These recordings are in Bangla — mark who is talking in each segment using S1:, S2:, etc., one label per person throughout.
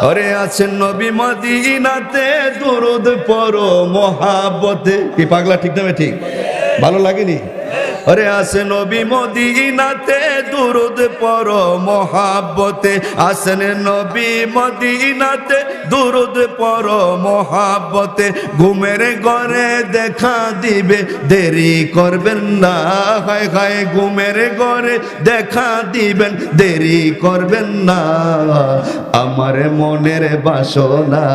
S1: ওরে আছেন নবী মদিনাতে দুরুদ পড়ো মহাব্বতে। কি পাগলা ঠিক না ঠিক? ভালো লাগেনি? ওরে আসে নবী মদিনাতে দুরুদ পড়ো মহাব্বতে। আসেন নবী মদিনাতে দুরুদ পড়ো মহাব্বতে। ঘুমের ঘরে দেখা দিবে দেরি করবেন না। হায় হায় ঘুমের ঘরে দেখা দিবেন দেরি করবেন না। আমার মনের বাসনা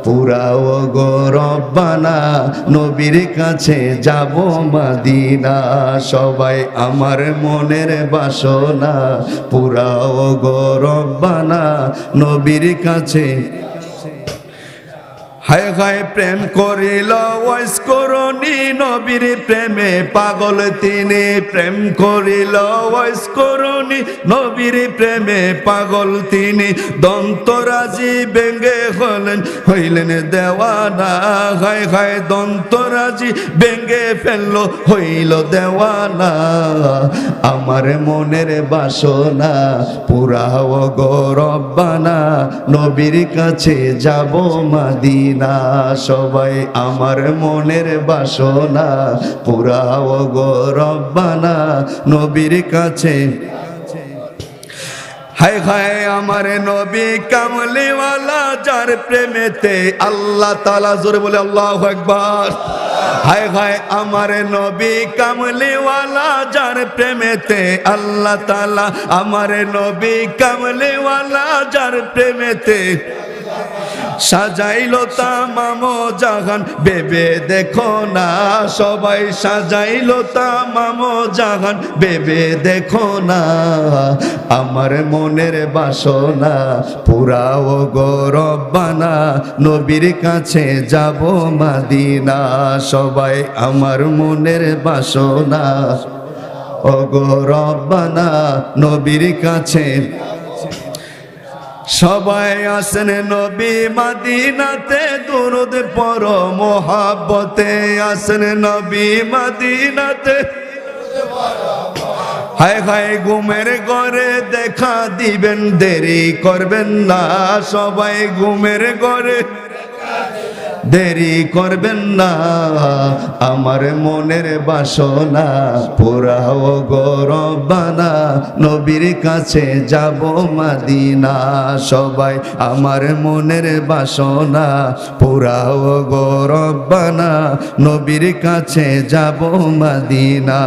S1: পুরাও গো রব্বানা, নবীর কাছে যাব মদিনা। সবাই আমার মনের বাসনা পুরাও গো রব্বানা, নবীর কাছে। হায় হায় প্রেম করিল ওয়াইস করণী, নবীর প্রেমে পাগল তিনি। প্রেম করিল ওয়াইস করণী, নবীর প্রেমে পাগল তিনি। দন্তরাজি বেঙ্গে হইলেন দেওয়ানা। হায় হায় দন্তরাজি বেঙ্গে ফেলল হইল দেওয়ানা। আমার মনের বাসনা পুরাও গো রব্বানা, নবীর কাছে যাব মদিনা। সবাই আমার মনের বাসনা পুরাও গো রব্বানা, নবীর কাছে। হায় হায় আমার নবী কামলিওয়ালা, যার প্রেমেতে আল্লাহ তাআলা, জোরে বলে আল্লাহু আকবার। হায় হায় আমার নবী কামলিওয়ালা, যার প্রেমেতে আল্লাহ তাআলা। আমার নবী কামলিওয়ালা, যার প্রেমেতে সাজাইলো তামাম জাহান, বেবে দেখো না। সবাই সাজাইলো তামাম জাহান, বেবে দেখো না। আমার মনের বাসনা পুরাও গো রব্বানা, নবীর কাছে যাব মদিনা। সবাই আমার মনের বাসনা ও গো রব্বানা, নবীর কাছে। সবাই আসেন নবী মদিনাতে দুরুদ পড়ো মহাব্বতে। আসেন নবী মদিনাতে। হায় হায় ঘুমের ঘরে দেখা দিবেন দেরি করবেন না। সবাই ঘুমের ঘরে দেরি করবেন না। আমার মনের বাসনা পুরাও গো রব্বানা, নবীর কাছে যাব মদিনা। সবাই আমার মনের বাসনা পুরাও গো রব্বানা, নবীর কাছে যাব মদিনা।